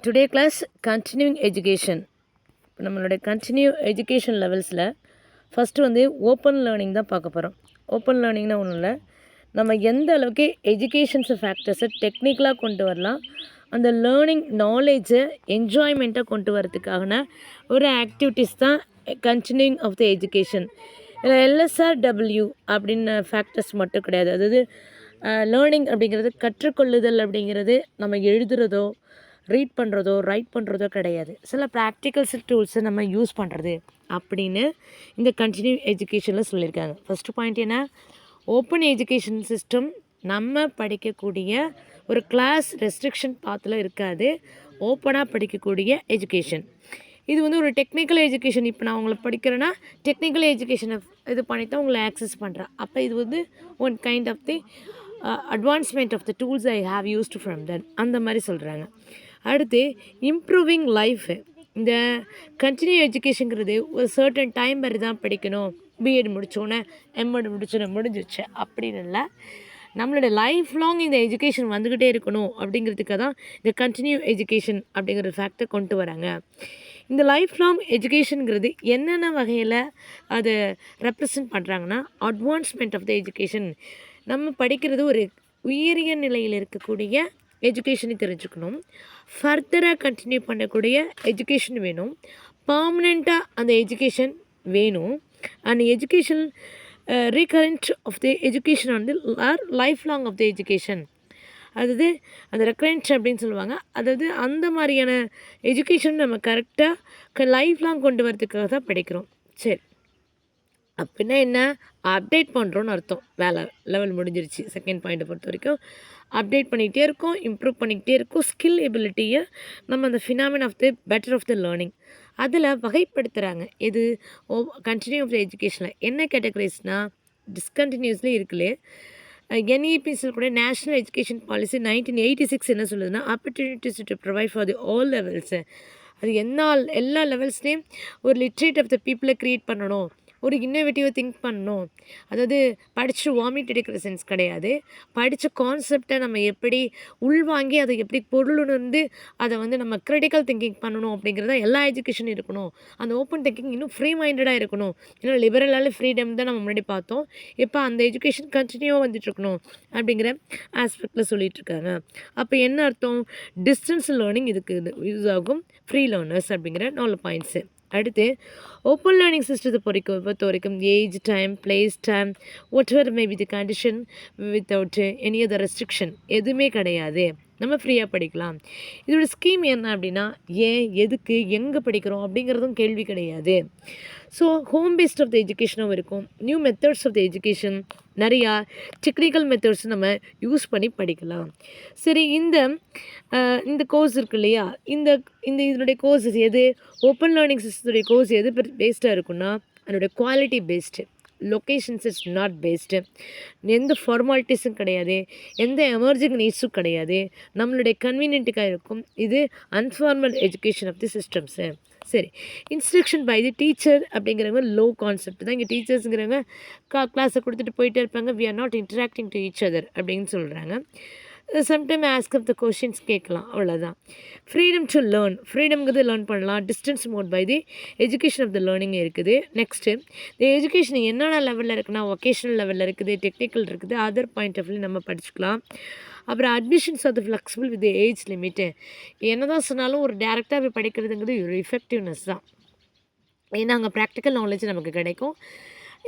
Today class continuing education. இப்போ நம்மளுடைய continue education லெவல்ஸில் first வந்து ஓப்பன் லேர்னிங் தான் பார்க்க போகிறோம். ஓப்பன் லேர்னிங்னா ஒன்றும் இல்லை, நம்ம எந்த அளவுக்கு எஜுகேஷன்ஸ் ஃபேக்டர்ஸை டெக்னிக்கலாக கொண்டு வரலாம், அந்த லேர்னிங் நாலேஜை என்ஜாய்மெண்ட்டாக கொண்டு வரதுக்கான ஒரு ஆக்டிவிட்டீஸ் தான் கண்டினியூங் ஆஃப் த எஜுகேஷன். இதில் எல்எஸ்ஆர்டபிள்யூ அப்படின்னு ஃபேக்டர்ஸ் மட்டும் கிடையாது. அதாவது லேர்னிங் அப்படிங்கிறது கற்றுக்கொள்ளுதல் அப்படிங்கிறது நம்ம எழுதுகிறதோ ரீட் பண்ணுறதோ ரைட் பண்ணுறதோ கிடையாது. சில ப்ராக்டிக்கல்ஸ் டூல்ஸை நம்ம யூஸ் பண்ணுறது அப்படின்னு இந்த கண்டினியூ எஜுகேஷனில் சொல்லியிருக்காங்க. ஃபஸ்ட்டு பாயிண்ட் என்ன, ஓப்பன் எஜுகேஷன் சிஸ்டம் நம்ம படிக்கக்கூடிய ஒரு கிளாஸ் ரெஸ்ட்ரிக்ஷன் பாத்தில் இருக்காது, ஓப்பனாக படிக்கக்கூடிய எஜுகேஷன். இது வந்து ஒரு டெக்னிக்கல் எஜுகேஷன். இப்போ நான் உங்களை படிக்கிறேன்னா டெக்னிக்கல் எஜுகேஷனை இது பண்ணி தான் உங்களை ஆக்சஸ் பண்ணுறேன். அப்போ இது வந்து one kind of the advancement of the tools I have used from that, அந்த மாதிரி சொல்கிறாங்க. அடுத்து இம்ப்ரூவிங் லைஃப். இந்த கண்டினியூ எஜுகேஷனுங்கிறது ஒரு சர்டன் டைம் வரை தான் படிக்கணும், பிஎட் முடித்தோன்னே எம்எட் முடிச்சோன்னே முடிஞ்சிச்சு அப்படின்னு இல்லை, நம்மளோட லைஃப் லாங் இந்த எஜுகேஷன் வந்துக்கிட்டே இருக்கணும் அப்படிங்கிறதுக்காக தான் இந்த கண்டினியூ எஜுகேஷன் அப்படிங்கிற ஃபேக்டை கொண்டு வராங்க. இந்த லைஃப் லாங் எஜுகேஷனுங்கிறது என்னென்ன வகையில் அதை ரெப்ரசன்ட் பண்ணுறாங்கன்னா, அட்வான்ஸ்மெண்ட் ஆஃப் த எஜுகேஷன். நம்ம படிக்கிறது ஒரு உயரிய நிலையில் இருக்கக்கூடிய எஜுகேஷனை தெரிஞ்சுக்கணும், ஃபர்தராக கண்டினியூ பண்ணக்கூடிய எஜுகேஷன் வேணும், பர்மனெண்ட்டாக அந்த எஜுகேஷன் வேணும். அந்த education recurrent of the education வந்து life long of the education, அதாவது அந்த ரெக்கரண்ட் அப்படின்னு சொல்லுவாங்க. அதாவது அந்த மாதிரியான எஜுகேஷன் நம்ம கரெக்டாக லைஃப் லாங் கொண்டு வரதுக்காக தான் படிக்கிறோம். சரி, அப்படின்னா என்ன, அப்டேட் பண்ணுறோன்னு அர்த்தம். வேலை லெவல் முடிஞ்சிருச்சு. செகண்ட் பாயிண்ட்டை பொறுத்த வரைக்கும் அப்டேட் பண்ணிக்கிட்டே இருக்கோம், இம்ப்ரூவ் பண்ணிக்கிட்டே இருக்கோம். ஸ்கில் எபிலிட்டியை நம்ம அந்த phenomenon of the better of the learning அதில் வகைப்படுத்துகிறாங்க. இது கண்டினியூ ஆஃப் த எஜுகேஷனில் என்ன கேட்டகரிஸ்னால், டிஸ்கண்டினியூஸ்லி இருக்குல்லே என்இபிசியில் கூட நேஷ்னல் எஜுகேஷன் பாலிசி 1986 என்ன சொல்லுதுன்னா, opportunities to provide for the all levels. அது எல்லா லெவல்ஸ்லேயும் ஒரு லிட்ரேட் ஆஃப் த பீப்புளை க்ரியேட் பண்ணணும், ஒரு இன்னோவேட்டிவாக திங்க் பண்ணணும். அதாவது படித்து வாமிட் எடுக்கிற சென்ஸ் கிடையாது, படித்த கான்செப்டை நம்ம எப்படி உள்வாங்கி அதை எப்படி பொருளுணர்ந்து அதை வந்து நம்ம கிரிட்டிக்கல் திங்கிங் பண்ணணும் அப்படிங்கிறத எல்லா எஜுகேஷனும் இருக்கணும். அந்த ஓப்பன் திங்கிங் இன்னும் ஃப்ரீ மைண்டடாக இருக்கணும். ஏன்னா லிபரலால் ஃப்ரீடம் தான் நம்ம முன்னாடி பார்த்தோம், இப்போ அந்த எஜுகேஷன் கண்டினியூவாக வந்துட்டுருக்கணும் அப்படிங்கிற ஆஸ்பெக்டில் சொல்லிகிட்ருக்காங்க. அப்போ என்ன அர்த்தம், டிஸ்டன்ஸ் லேர்னிங் இதுக்கு யூஸ் ஆகும், ஃப்ரீ லேர்னர்ஸ் அப்படிங்கிற 4 பாயிண்ட்ஸு. அடுத்து ஓப்பன் லேர்னிங் சிஸ்டத்தை பொறுத்த வரைக்கும் age, time, place, time, what ever may be the condition without any other restriction எதுவுமே கிடையாது, நம்ம ஃப்ரீயாக படிக்கலாம். இதோட ஸ்கீம் என்ன அப்படின்னா, ஏன், எதுக்கு, எங்கே படிக்கிறோம் அப்படிங்கிறதும் கேள்வி கிடையாது. So home based of the எஜுகேஷனும் இருக்கும், new methods of the education, நிறையா டெக்னிக்கல் மெத்தட்ஸ் நம்ம யூஸ் பண்ணி படிக்கலாம். சரி, இந்த கோர்ஸ் இருக்கு இல்லையா, இதனுடைய கோர்ஸஸ் எது, ஓப்பன் லேர்னிங் சிஸ்டத்துடைய கோர்ஸ் எது பேஸ்டாக இருக்குன்னா, அதனுடைய quality based, locations is not based, எந்த ஃபார்மாலிட்டிஸும் கிடையாது, எந்த எமர்ஜிங் நீட்ஸும் கிடையாது, நம்மளுடைய கன்வீனியன்ட்டுக்காக இருக்கும். இது informal education of the systems. சரி, இன்ஸ்ட்ரக்ஷன் பை தி டீச்சர் அப்படிங்கிறவங்க லோ கான்செப்ட் தான். இங்கே டீச்சர்ஸுங்கிறவங்க கிளாஸை கொடுத்துட்டு போயிட்டே இருப்பாங்க, we are not interacting to each other அப்படின்னு சொல்கிறாங்க. Sometime ask of the questions கேட்கலாம், அவ்வளோதான். ஃப்ரீடம் டு லேர்ன், ஃப்ரீடம்ங்கிறது லேர்ன் பண்ணலாம். Distance mode by the education of the learning இருக்குது. நெக்ஸ்ட்டு இந்த எஜுகேஷன் என்னென்ன லெவலில் இருக்குன்னா, வொகேஷனல் லெவலில் இருக்குது, டெக்னிக்கல் இருக்குது, அதர் பாயிண்ட் ஆஃப் வியூ நம்ம படிச்சுக்கலாம். அப்புறம் admissions of the flexible with age limit. என்ன தான் சொன்னாலும் ஒரு டேரெக்டாக போய் படிக்கிறதுங்கிறது ஒரு எஃபெக்டிவ்னஸ் தான், ஏன்னா அங்கே ப்ராக்டிக்கல் நாலேஜ் நமக்கு கிடைக்கும்.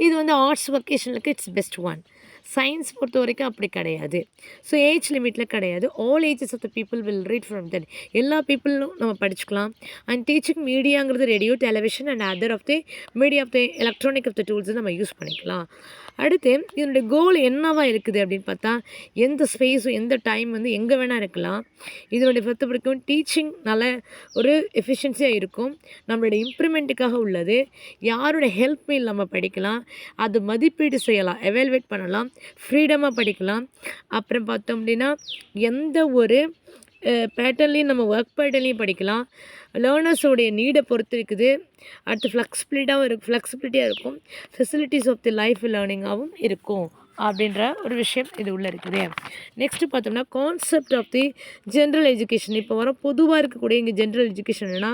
இது வந்து ஆர்ட்ஸ் வொகேஷனுக்கு இட்ஸ் பெஸ்ட் ஒன். சயின்ஸ் பொறுத்த வரைக்கும் அப்படி கிடையாது. ஸோ ஏஜ் லிமிட்டில் கிடையாது, all ages of the people will read from that. எல்லா பீப்புளும் நம்ம படிச்சுக்கலாம். அண்ட் டீச்சிங் மீடியாங்கிறது radio, television and other of the media of the electronic of the டூல்ஸை நம்ம யூஸ் பண்ணிக்கலாம். அடுத்து இதனுடைய கோல் என்னவா இருக்குது அப்படின்னு பார்த்தா, எந்த ஸ்பேஸும் எந்த டைம் வந்து எங்கே வேணால் இருக்கலாம். இதனுடைய பொறுத்த வரைக்கும் டீச்சிங் நல்ல ஒரு எஃபிஷியன்சியாக இருக்கும், நம்மளோட இம்ப்ரூவ்மெண்ட்டுக்காக உள்ளது, யாரோட ஹெல்ப்பும் இல்லாமல் படிக்கலாம், அது மதிப்பீடு செய்யலாம், எவாலுவேட் பண்ணலாம், ஃப்ரீடமாக படிக்கலாம். அப்புறம் பார்த்தோம் அப்படின்னா எந்த ஒரு பேட்டர்ன்லேயும் நம்ம ஒர்க் பேட்டர்ன்லேயும் படிக்கலாம். லேர்னர்ஸோடைய நீடை பொறுத்து இருக்குது. அடுத்து ஃப்ளெக்சிபிலிட்டியாக இருக்கும், ஃபெசிலிட்டிஸ் ஆஃப் தி லைஃப் லேர்னிங்காகவும் இருக்கும் அப்படின்ற ஒரு விஷயம் இது உள்ளே இருக்குது. நெக்ஸ்ட்டு பார்த்தோம்னா concept of the general education. இப்போ வர பொதுவாக இருக்கக்கூடிய இங்கே ஜென்ரல் எஜுகேஷன் என்னன்னா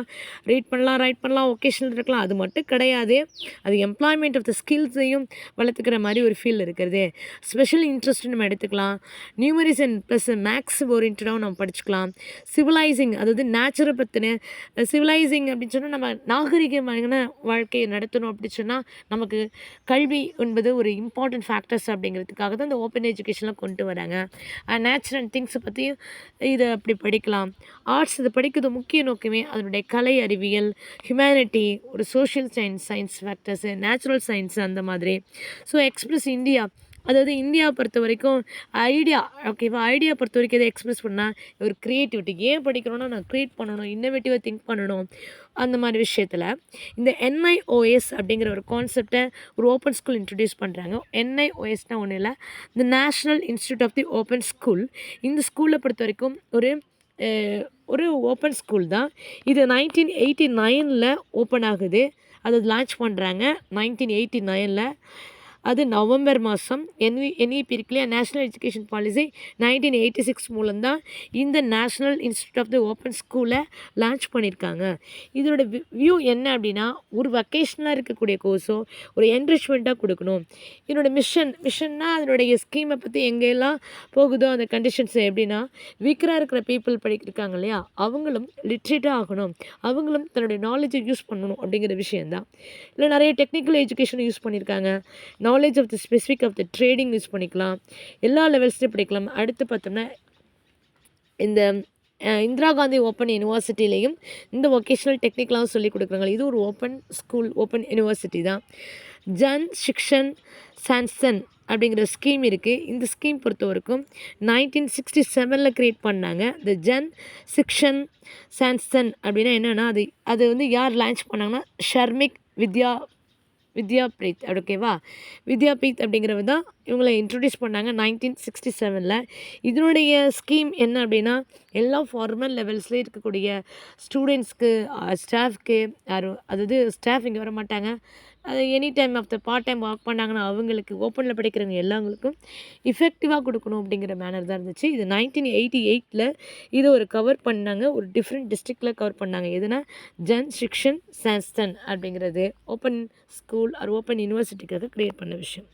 ரீட் பண்ணலாம், ரைட் பண்ணலாம், ஒகேஷனல் இருக்கலாம், அது மட்டும் கிடையாது. அது எம்ப்ளாய்மெண்ட் ஆஃப் த ஸ்கில்ஸையும் வளர்த்துக்கிற மாதிரி ஒரு ஃபீல் இருக்கிறது. ஸ்பெஷல் இன்ட்ரெஸ்ட் நம்ம எடுத்துக்கலாம். நியூமரிஸ் அண்ட் ப்ளஸ் மேக்ஸ் ஓரியன்டாகவும் நம்ம படிச்சுக்கலாம். சிவிலைசிங், அதாவது நேச்சரை பற்றின சிவிலைசிங் அப்படின்னு சொன்னால் நம்ம நாகரிகமான வாழ்க்கையை நடத்தணும் அப்படின்னு சொன்னால் நமக்கு கல்வி என்பது ஒரு இம்பார்ட்டன்ட் ஃபேக்டர்ஸ் அப்படிங்கிறதுக்காக தான் இந்த ஓப்பன் எஜுகேஷன்லாம் கொண்டு வராங்க. நேச்சுரல் அண்ட் திங்ஸை பற்றியும் இதை அப்படி படிக்கலாம். ஆர்ட்ஸ் இதை படிக்கிறது முக்கிய நோக்கமே அதனுடைய கலை அறிவியல், ஹியூமனிட்டி, ஒரு social science factors, natural science அந்த மாதிரி. ஸோ எக்ஸ்பிரஸ் இந்தியா, அதாவது இந்தியா பொறுத்த வரைக்கும் ஐடியா, ஓகேவா, ஐடியா பொறுத்த வரைக்கும் எதை எக்ஸ்பிரஸ் பண்ணால் ஒரு க்ரியேட்டிவிட்டி. ஏன் படிக்கிறோன்னா நான் க்ரியேட் பண்ணணும், இன்னோவேட்டிவாக திங்க் பண்ணணும், அந்த மாதிரி விஷயத்தில் இந்த NIOS அப்படிங்கிற ஒரு கான்செப்டை ஒரு ஓப்பன் ஸ்கூல் இன்ட்ரடியூஸ் பண்ணுறாங்க. NIOSனால் ஒன்றும் இல்லை, இந்த national institute of the open school. இந்த ஸ்கூலை பொறுத்த வரைக்கும் ஒரு ஓப்பன் ஸ்கூல் தான். இது 1989 ஓப்பன் ஆகுது. அது லான்ச் பண்ணுறாங்க 1989. அது நவம்பர் மாதம். NEP இருக்கு இல்லையா, நேஷ்னல் எஜுகேஷன் பாலிசி 1986 மூலம்தான் இந்த national institute of the open ஸ்கூலை லான்ச் பண்ணியிருக்காங்க. இதோட வியூ என்ன அப்படின்னா ஒரு வொக்கேஷ்னலாக இருக்கக்கூடிய கோர்ஸோ ஒரு என்ரிச்மெண்ட்டாக கொடுக்கணும். இதனோட மிஷன்னா அதனுடைய ஸ்கீமை பற்றி எங்கெல்லாம் போகுதோ அந்த கண்டிஷன்ஸ் எப்படின்னா வீக்கராக இருக்கிற பீப்புள் படிக்கிறாங்க இல்லையா, அவங்களும் லிட்ரேட்டாக ஆகணும், அவங்களும் தன்னுடைய நாலேஜை யூஸ் பண்ணணும் அப்படிங்கிற விஷயந்தான். இல்லை நிறைய டெக்னிக்கல் எஜுகேஷன் யூஸ் பண்ணியிருக்காங்க. Knowledge of the specific of the trading use பண்ணிக்கலாம். எல்லா லெவல்ஸ்லையும் படிக்கலாம். அடுத்து பார்த்தோம்னா இந்த இந்திரா காந்தி ஓப்பன் யூனிவர்சிட்டிலையும் இந்த வொக்கேஷ்னல் டெக்னிக்கலாகவும் சொல்லிக் கொடுக்குறாங்க. இது ஒரு ஓப்பன் ஸ்கூல், ஓப்பன் யூனிவர்சிட்டி தான். ஜன் சிக்ஷன் சான்சன் அப்படிங்கிற ஸ்கீம் இருக்குது. இந்த ஸ்கீம் பொறுத்த வரைக்கும் 1967 க்ரியேட் பண்ணாங்க. இந்த ஜன் சிக்ஷன் சான்சன் அப்படின்னா என்னென்னா அது வந்து யார் லான்ச் பண்ணாங்கன்னா ஷர்மிக் வித்யாபீத், ஓகேவா, வித்யாபீத் அப்படிங்கிறவங்க தான் இவங்களை இன்ட்ரடியூஸ் பண்ணாங்க 1967. இதனுடைய ஸ்கீம் என்ன அப்படின்னா எல்லா ஃபார்மல் லெவல்ஸ்லேயும் இருக்கக்கூடிய ஸ்டூடெண்ட்ஸ்க்கு, ஸ்டாஃப்க்கு, அதாவது ஸ்டாஃப் இங்கே வர மாட்டாங்க, அது any time of the part time work பண்ணாங்கன்னா அவங்களுக்கு, ஓப்பனில் படிக்கிறவங்க எல்லாங்களுக்கும் இஃபெக்டிவாக கொடுக்கணும் அப்படிங்கிற மேனர் தான் இருந்துச்சு. இது 1988 இதை ஒரு கவர் பண்ணாங்க, ஒரு டிஃப்ரெண்ட் டிஸ்ட்ரிக்டில் கவர் பண்ணாங்க. எதுனா ஜன் சிக்ஷன் சான்சன் அப்படிங்கிறது ஓப்பன் ஸ்கூல் ஆர் ஓப்பன் யூனிவர்சிட்டிக்காக க்ரியேட் பண்ண விஷயம்.